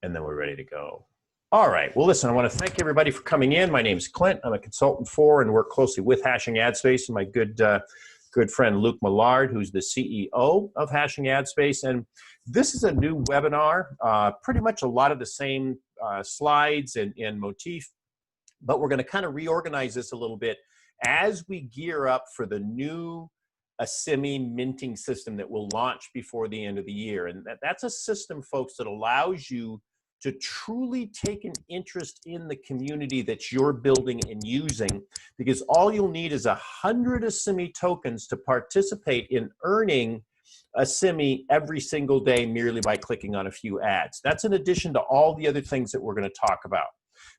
and then we're ready to go. All right. Well, listen, I want to thank everybody for coming in. My name is Clint. I'm a consultant for and work closely with Hashing AdSpace, and my good friend Luke Millard, who's the CEO of Hashing AdSpace. And this is a new webinar, pretty much a lot of the same slides and motif, but we're going to kind of reorganize this a little bit as we gear up for the new Asimi minting system that will launch before the end of the year. And that's a system, folks, that allows you to truly take an interest in the community that you're building and using, because all you'll need is 100 Asimi tokens to participate in earning Asimi every single day merely by clicking on a few ads. That's in addition to all the other things that we're going to talk about.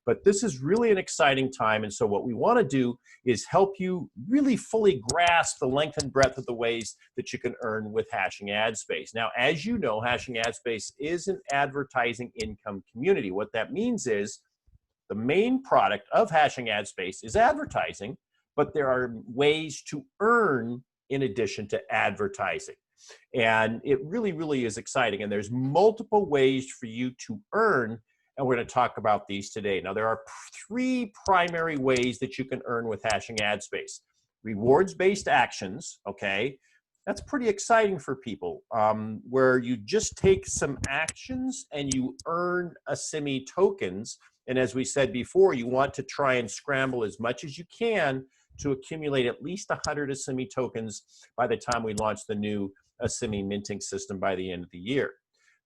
But this is really an exciting time, and so what we want to do is help you really fully grasp the length and breadth of the ways that you can earn with Hashing AdSpace. Now, as you know, Hashing AdSpace is an advertising income community. What that means is the main product of Hashing AdSpace is advertising, but there are ways to earn in addition to advertising. And it really, really is exciting, and there's multiple ways for you to earn, and we're going to talk about these today. Now, there are 3 primary ways that you can earn with Hashing AdSpace. Rewards-based actions, okay? That's pretty exciting for people, where you just take some actions and you earn Asimi tokens. And as we said before, you want to try and scramble as much as you can to accumulate at least 100 Asimi tokens by the time we launch the new Asimi minting system by the end of the year.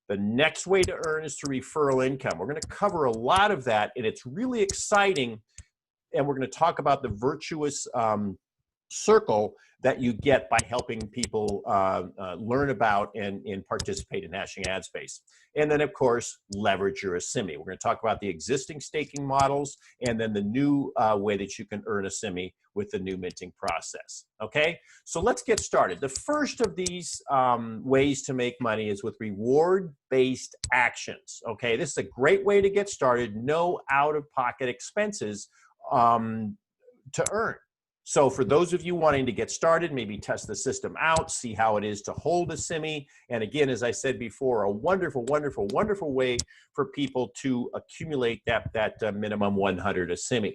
The next way to earn is through referral income. We're going to cover a lot of that, and it's really exciting. And we're going to talk about the virtuous circle that you get by helping people learn about and participate in Hashing AdSpace. And then, of course, leverage your Asimi. We're going to talk about the existing staking models and then the new way that you can earn Asimi with the new minting process. Okay, so let's get started. The first of these ways to make money is with reward-based actions. Okay, this is a great way to get started. No out-of-pocket expenses to earn. So for those of you wanting to get started, maybe test the system out, see how it is to hold Asimi. And again, as I said before, a wonderful, wonderful, wonderful way for people to accumulate that minimum 100 Asimi.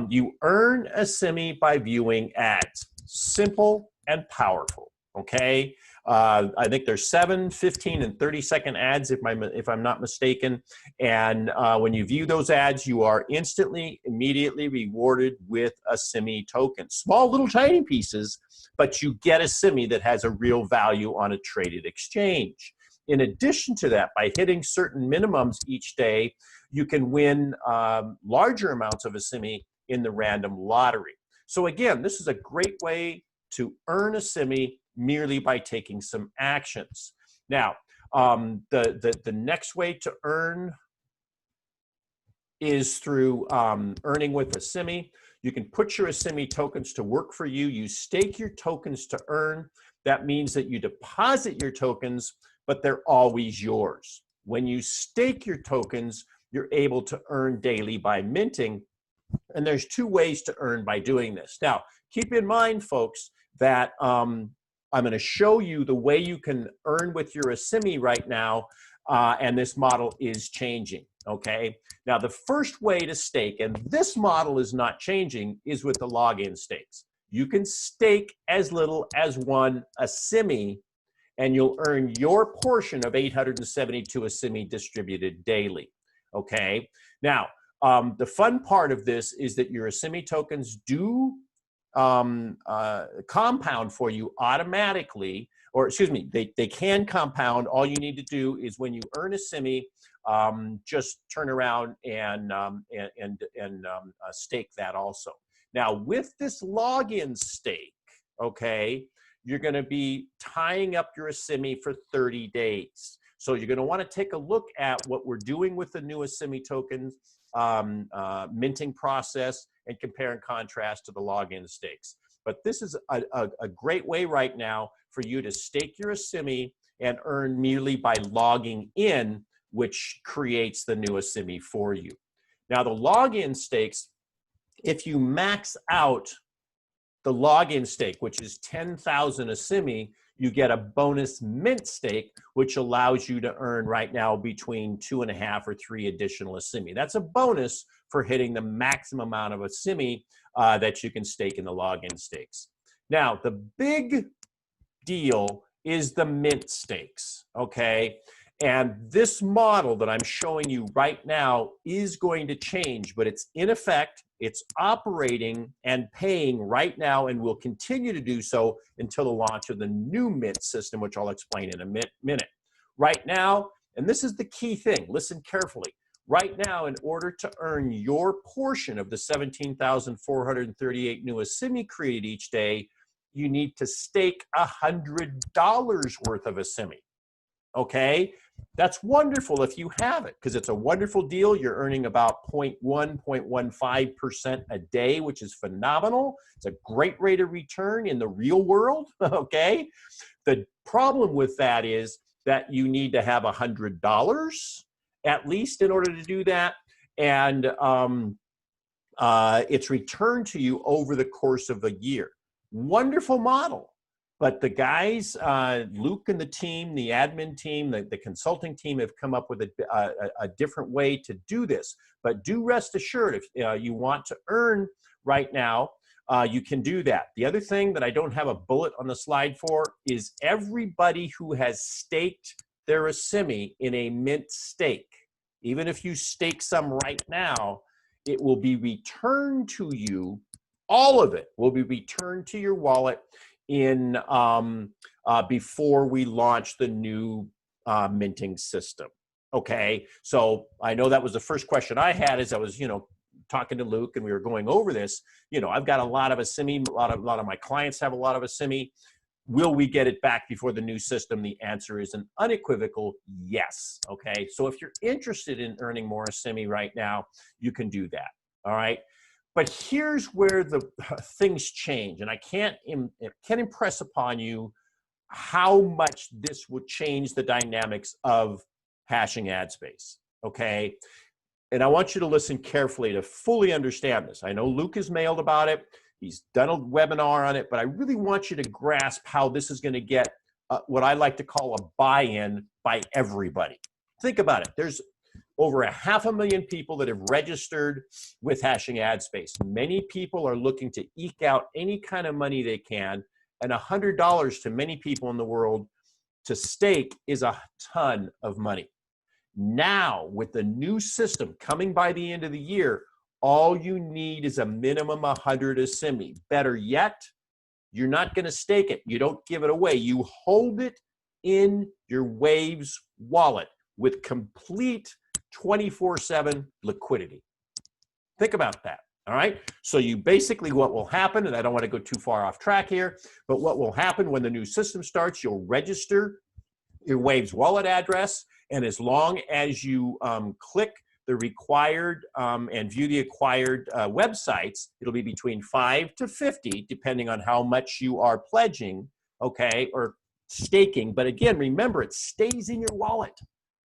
You earn Asimi by viewing ads. Simple and powerful, okay? I think there's 7, 15, and 30-second ads, if I'm not mistaken. And when you view those ads, you are immediately rewarded with Asimi tokens. Small, little, tiny pieces, but you get Asimi that has a real value on a traded exchange. In addition to that, by hitting certain minimums each day, you can win larger amounts of Asimi in the random lottery. So again, this is a great way to earn Asimi merely by taking some actions. Now, the next way to earn is through earning with Asimi. You can put your Asimi tokens to work for you. You stake your tokens to earn. That means that you deposit your tokens, but they're always yours. When you stake your tokens, you're able to earn daily by minting. And there's 2 ways to earn by doing this. Now, keep in mind, folks, that I'm going to show you the way you can earn with your Asimi right now, and this model is changing, okay? Now, the first way to stake, and this model is not changing, is with the login stakes. You can stake as little as 1 Asimi, and you'll earn your portion of 872 Asimi distributed daily, okay? Now, the fun part of this is that your Asimi tokens do compound for you automatically, or excuse me, they can compound. All you need to do is when you earn Asimi, just turn around and stake that also. Now, with this login stake, okay, you're going to be tying up your Asimi for 30 days. So you're going to want to take a look at what we're doing with the new Asimi tokens minting process and compare and contrast to the login stakes. But this is a great way right now for you to stake your Asimi and earn merely by logging in, which creates the new Asimi for you. Now, the login stakes, if you max out the login stake, which is 10,000 Asimi, you get a bonus mint stake, which allows you to earn right now between 2.5 or 3 additional Asimi. That's a bonus for hitting the maximum amount of Asimi that you can stake in the login stakes. Now, the big deal is the mint stakes, okay? And this model that I'm showing you right now is going to change, but it's in effect, it's operating and paying right now and will continue to do so until the launch of the new mint system, which I'll explain in a minute. Right now, and this is the key thing, listen carefully. Right now, in order to earn your portion of the 17,438 new Asimi created each day, you need to stake $100 worth of Asimi, okay? That's wonderful if you have it, because it's a wonderful deal. You're earning about 0.1, 0.15% a day, which is phenomenal. It's a great rate of return in the real world, okay? The problem with that is that you need to have $100 at least in order to do that, and it's returned to you over the course of a year. Wonderful model. But the guys, Luke and the team, the admin team, the consulting team have come up with a different way to do this. But do rest assured, if you want to earn right now, you can do that. The other thing that I don't have a bullet on the slide for is everybody who has staked their Asimi in a mint stake. Even if you stake some right now, it will be returned to you. All of it will be returned to your wallet in before we launch the new minting system. Okay, so I know that was the first question I had as I was, talking to Luke and we were going over this. I've got a lot of Asimi, a lot of my clients have a lot of Asimi. Will we get it back before the new system? The answer is an unequivocal yes. Okay, so if you're interested in earning more Asimi right now, you can do that. All right. But here's where the things change, and I can't impress upon you how much this would change the dynamics of hashing ad space, okay? And I want you to listen carefully to fully understand this. I know Luke has mailed about it. He's done a webinar on it, but I really want you to grasp how this is going to get what I like to call a buy-in by everybody. Think about it. There's over 500,000 people that have registered with Hashing Ad Space. Many people are looking to eke out any kind of money they can, and $100 to many people in the world to stake is a ton of money. Now, with the new system coming by the end of the year, all you need is a minimum 100 Asimi. Better yet, you're not going to stake it. You don't give it away. You hold it in your Waves wallet with complete 24/7 liquidity. Think about that. All right. So you basically, what will happen, and I don't want to go too far off track here, but what will happen when the new system starts, you'll register your Waves wallet address. And as long as you click the required and view the acquired websites, it'll be between 5 to 50, depending on how much you are pledging, okay, or staking. But again, remember, it stays in your wallet,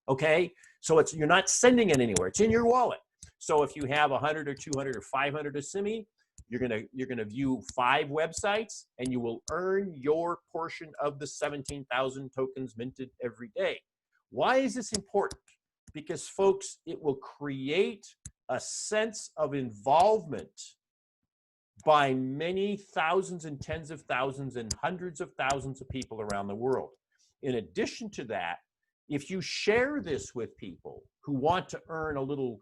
okay? So you're not sending it anywhere. It's in your wallet. So if you have 100 or 200 or 500 Asimi, you're gonna view 5 websites, and you will earn your portion of the 17,000 tokens minted every day. Why is this important? Because, folks, it will create a sense of involvement by many thousands and tens of thousands and hundreds of thousands of people around the world. In addition to that, if you share this with people who want to earn a little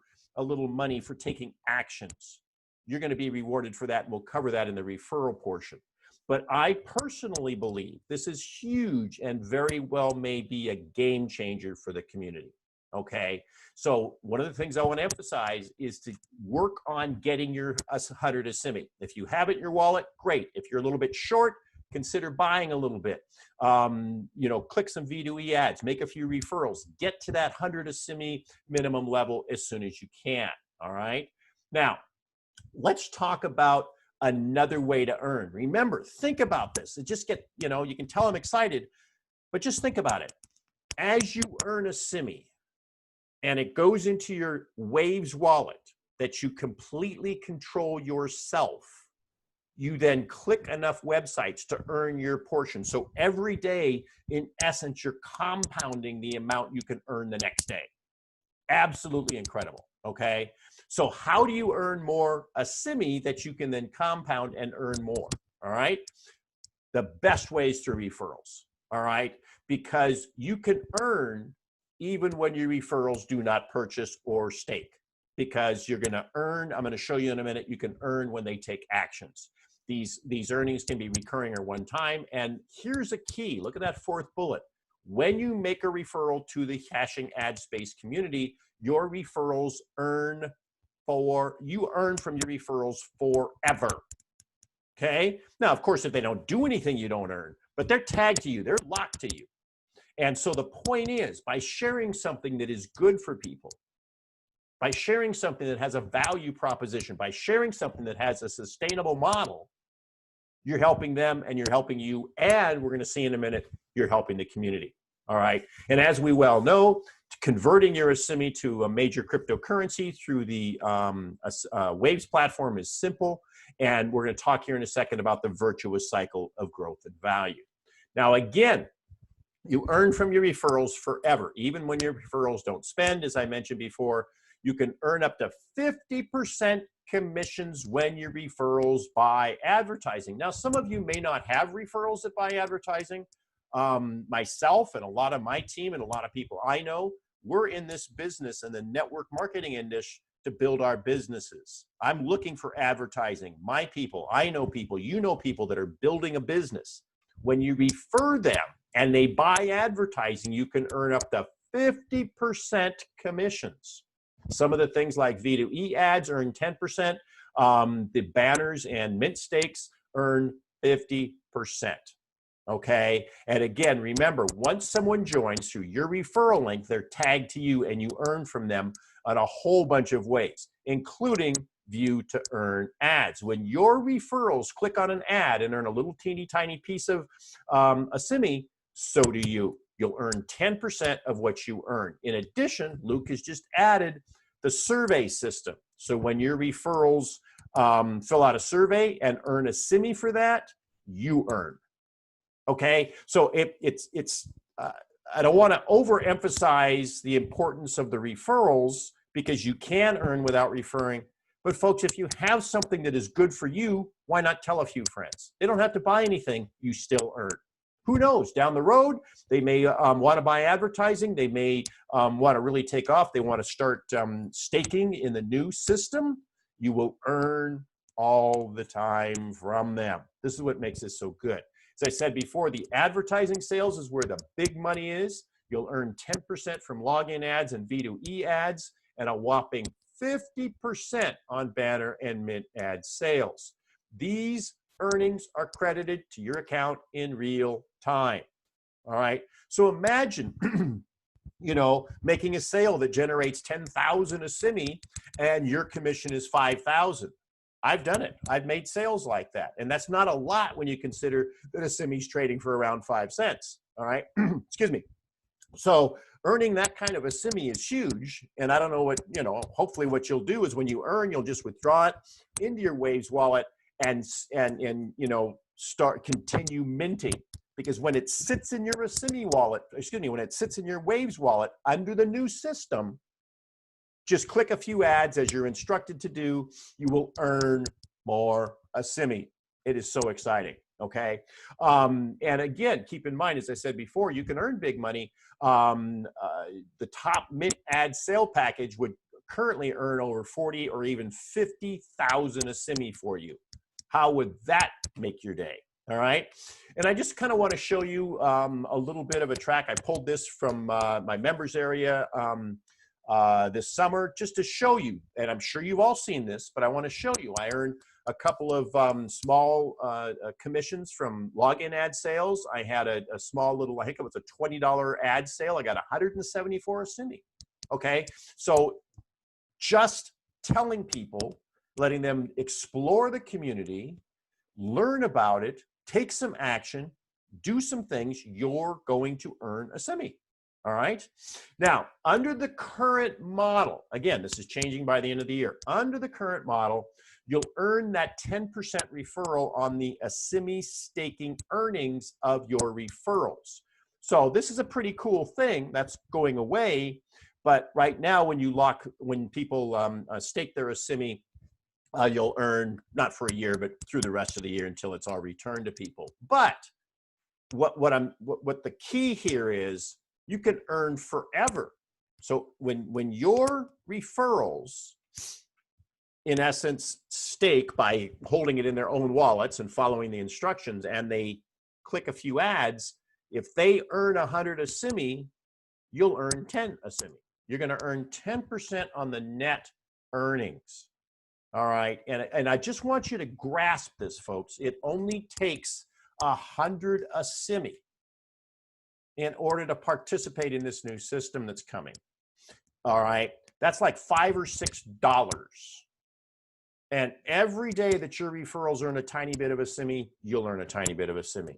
money for taking actions, you're going to be rewarded for that, and we'll cover that in the referral portion. But I personally believe this is huge and very well may be a game changer for the community, okay? So one of the things I want to emphasize is to work on getting your 100 Asimi. If you have it in your wallet, great. If you're a little bit short, consider buying a little bit. Click some V2E ads, make a few referrals, get to that 100 Asimi minimum level as soon as you can, all right? Now, let's talk about another way to earn. Remember, think about this. You can tell I'm excited, but just think about it. As you earn Asimi and it goes into your Waves wallet that you completely control yourself, you then click enough websites to earn your portion. So every day, in essence, you're compounding the amount you can earn the next day. Absolutely incredible, okay? So how do you earn more Asimi that you can then compound and earn more, all right? The best way is through referrals, all right? Because you can earn even when your referrals do not purchase or stake, because you're gonna earn, I'm gonna show you in a minute, you can earn when they take actions. These earnings can be recurring or one time, and here's a key, look at that fourth bullet. When you make a referral to the Hashing Ad Space community, your referrals earn you earn from your referrals forever. Okay? Now, of course, if they don't do anything, you don't earn, but they're tagged to you, they're locked to you. And so the point is, by sharing something that is good for people, by sharing something that has a value proposition, by sharing something that has a sustainable model, you're helping them and you're helping you, and we're going to see in a minute, you're helping the community. All right. And as we well know, converting your Asimi to a major cryptocurrency through the Waves platform is simple. And we're going to talk here in a second about the virtuous cycle of growth and value. Now, again, you earn from your referrals forever. Even when your referrals don't spend, as I mentioned before, you can earn up to 50% commissions when your referrals buy advertising. Now, some of you may not have referrals that buy advertising. Myself and a lot of my team and a lot of people I know, we're in this business in the network marketing industry to build our businesses. I'm looking for advertising. My people, I know people, you know people that are building a business. When you refer them and they buy advertising, you can earn up to 50% commissions. Some of the things like V2E ads earn 10%. The banners and mint stakes earn 50%. Okay. And again, remember, once someone joins through your referral link, they're tagged to you and you earn from them in a whole bunch of ways, including view to earn ads. When your referrals click on an ad and earn a little teeny tiny piece of Asimi, so do you. You'll earn 10% of what you earn. In addition, Luke has just added the survey system. So when your referrals fill out a survey and earn Asimi for that, you earn. Okay, so I don't want to overemphasize the importance of the referrals because you can earn without referring. But folks, if you have something that is good for you, why not tell a few friends? They don't have to buy anything, you still earn. Who knows, down the road, they may want to buy advertising. They may want to really take off. They want to start staking in the new system. You will earn all the time from them. This is what makes this so good. As I said before, the advertising sales is where the big money is. You'll earn 10% from login ads and V2E ads and a whopping 50% on banner and mint ad sales. These earnings are credited to your account in real time. All right. So imagine, making a sale that generates 10,000 Asimi and your commission is 5,000. I've done it. I've made sales like that. And that's not a lot when you consider that Asimi is trading for around 5 cents. All right. Excuse me. So earning that kind of Asimi is huge. And I don't know what, hopefully what you'll do is when you earn, you'll just withdraw it into your Waves wallet and continue minting. Because when it sits in your Asimi wallet, when it sits in your Waves wallet under the new system, just click a few ads as you're instructed to do. You will earn more Asimi. It is so exciting, okay? And again, keep in mind, as I said before, you can earn big money. The top mint ad sale package would currently earn over 40 or even 50,000 Asimi for you. How would that make your day? All right. And I just kind of want to show you a little bit of a track. I pulled this from my members area this summer just to show you, and I'm sure you've all seen this, but I want to show you. I earned a couple of small commissions from login ad sales. I had a small little, I think it was a $20 ad sale. I got 174 Asimi. Okay. So just telling people, letting them explore the community, learn about it, take some action, do some things, you're going to earn Asimi. All right. Now, under the current model, again, this is changing by the end of the year. Under the current model, you'll earn that 10% referral on the Asimi staking earnings of your referrals. So this is a pretty cool thing that's going away. But right now, when people stake their Asimi, you'll earn not for a year, but through the rest of the year until it's all returned to people. But what the key here is, you can earn forever. So when your referrals, in essence, stake by holding it in their own wallets and following the instructions, and they click a few ads, if they earn 100 Asimi, you'll earn 10 Asimi. You're going to earn 10% on the net earnings. All right. And I just want you to grasp this, folks. It only takes 100 Asimi in order to participate in this new system that's coming. All right. That's like $5 or $6. And every day that your referrals earn a tiny bit of Asimi, you'll earn a tiny bit of Asimi.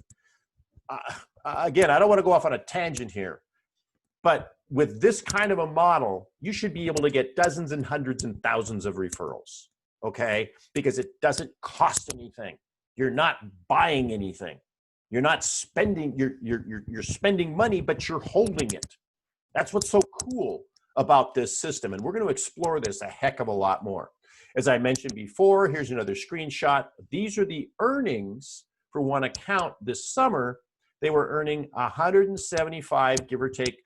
Again, I don't want to go off on a tangent here, but with this kind of a model, you should be able to get dozens and hundreds and thousands of referrals, okay? Because it doesn't cost anything. You're not buying anything. You're not spending, you're spending money, but you're holding it. That's what's so cool about this system. And we're going to explore this a heck of a lot more. As I mentioned before, here's another screenshot. These are the earnings for one account this summer. They were earning 175, give or take,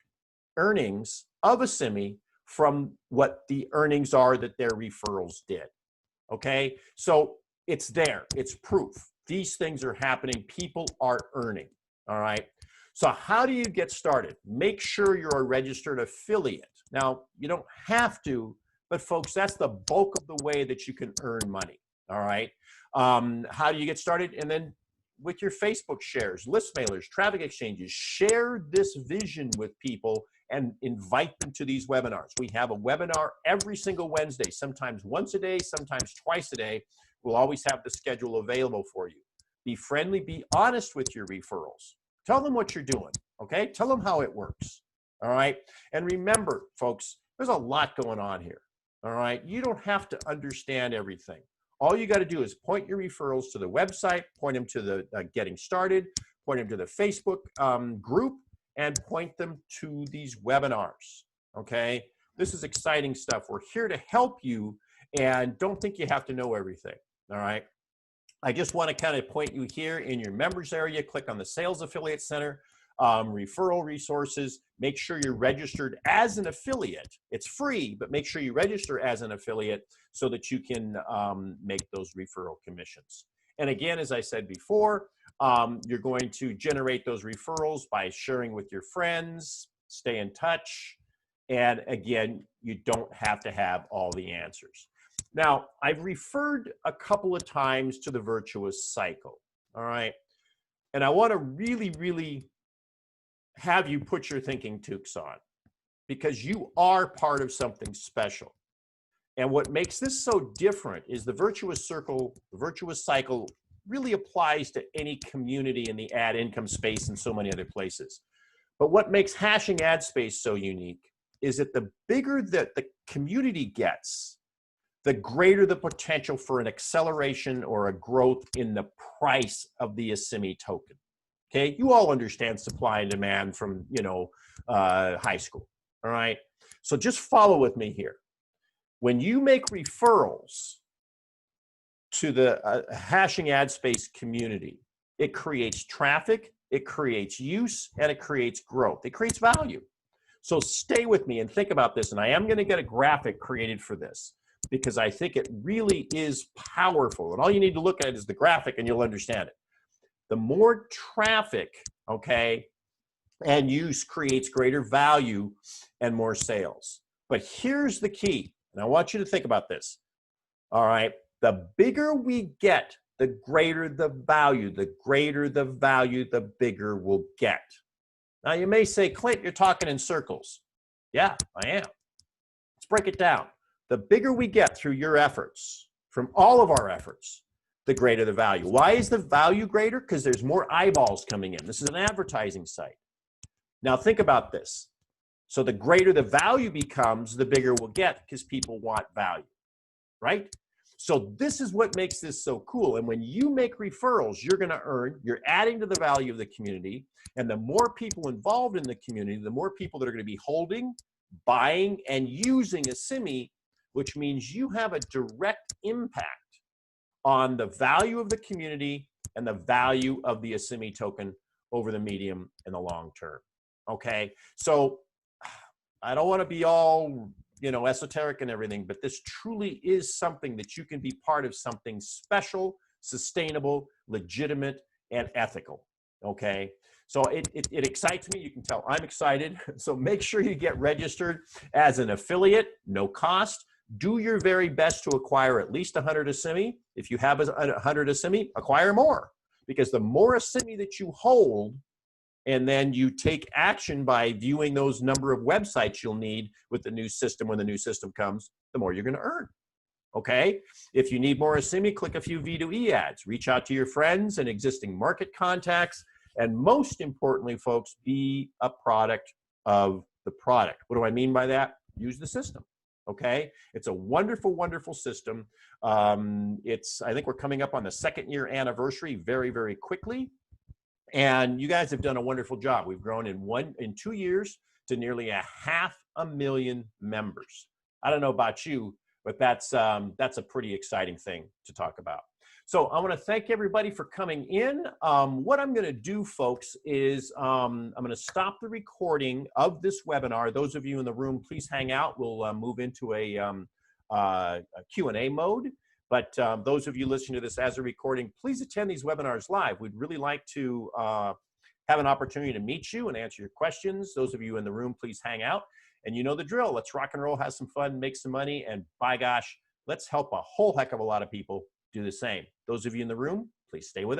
earnings of Asimi from what the earnings are that their referrals did. Okay, so it's there, it's proof. These things are happening, people are earning. All right, so how do you get started? Make sure you're a registered affiliate. Now, you don't have to, but folks, that's the bulk of the way that you can earn money. All right, how do you get started? And then with your Facebook shares, list mailers, traffic exchanges, share this vision with people and invite them to these webinars. We have a webinar every single Wednesday, sometimes once a day, sometimes twice a day. We'll always have the schedule available for you. Be friendly, be honest with your referrals. Tell them what you're doing, okay? Tell them how it works, all right? And remember, folks, there's a lot going on here, all right? You don't have to understand everything. All you got to do is point your referrals to the website, point them to the Getting Started, point them to the Facebook group, and point them to these webinars, okay? This is exciting stuff. We're here to help you, and don't think you have to know everything, all right? I just want to kind of point you here in your members area. Click on the Sales Affiliate Center, referral resources. Make sure you're registered as an affiliate. It's free, but make sure you register as an affiliate so that you can make those referral commissions. And again, as I said before, you're going to generate those referrals by sharing with your friends, stay in touch, and again, you don't have to have all the answers. Now, I've referred a couple of times to the virtuous cycle, all right? And I want to really, really have you put your thinking toques on, because you are part of something special. And what makes this so different is the virtuous cycle really applies to any community in the ad income space and so many other places. But what makes Hashing Ad Space so unique is that the bigger that the community gets, the greater the potential for an acceleration or a growth in the price of the Asimi token. Okay, you all understand supply and demand from, high school, all right? So just follow with me here. When you make referrals to the Hashing Ad Space community, it creates traffic, it creates use, and it creates growth. It creates value. So stay with me and think about this, and I am going to get a graphic created for this because I think it really is powerful. And all you need to look at is the graphic and you'll understand it. The more traffic, okay, and use creates greater value and more sales. But here's the key, and I want you to think about this. All right, the bigger we get, the greater the value. The greater the value, the bigger we'll get. Now you may say, Clint, you're talking in circles. Yeah, I am. Let's break it down. The bigger we get through your efforts, from all of our efforts, the greater the value. Why is the value greater? Because there's more eyeballs coming in. This is an advertising site. Now think about this. So the greater the value becomes, the bigger we'll get because people want value, right? So this is what makes this so cool. And when you make referrals, you're going to earn, you're adding to the value of the community. And the more people involved in the community, the more people that are going to be holding, buying, and using a CIMI, which means you have a direct impact on the value of the community and the value of the ASIMI token over the medium and the long term. Okay, so I don't want to be all, you know, esoteric and everything, but this truly is something that you can be part of, something special, sustainable, legitimate, and ethical. Okay, so it excites me. You can tell I'm excited. So make sure you get registered as an affiliate, no cost. Do your very best to acquire at least 100 ASIMI. If you have 100 ASIMI, acquire more, because the more ASIMI that you hold, and then you take action by viewing those number of websites you'll need with the new system when the new system comes, the more you're going to earn. Okay? If you need more ASIMI, click a few V2E ads. Reach out to your friends and existing market contacts. And most importantly, folks, be a product of the product. What do I mean by that? Use the system. Okay? It's a wonderful, wonderful system. I think we're coming up on the 2nd year anniversary very, very quickly. And you guys have done a wonderful job. We've grown in 2 years to nearly 500,000 members. I don't know about you, but that's a pretty exciting thing to talk about. So I want to thank everybody for coming in. What I'm going to do, folks, is I'm going to stop the recording of this webinar. Those of you in the room, please hang out. We'll move into a Q&A mode. But those of you listening to this as a recording, please attend these webinars live. We'd really like to have an opportunity to meet you and answer your questions. Those of you in the room, please hang out. And you know the drill. Let's rock and roll, have some fun, make some money, and by gosh, let's help a whole heck of a lot of people do the same. Those of you in the room, please stay with us.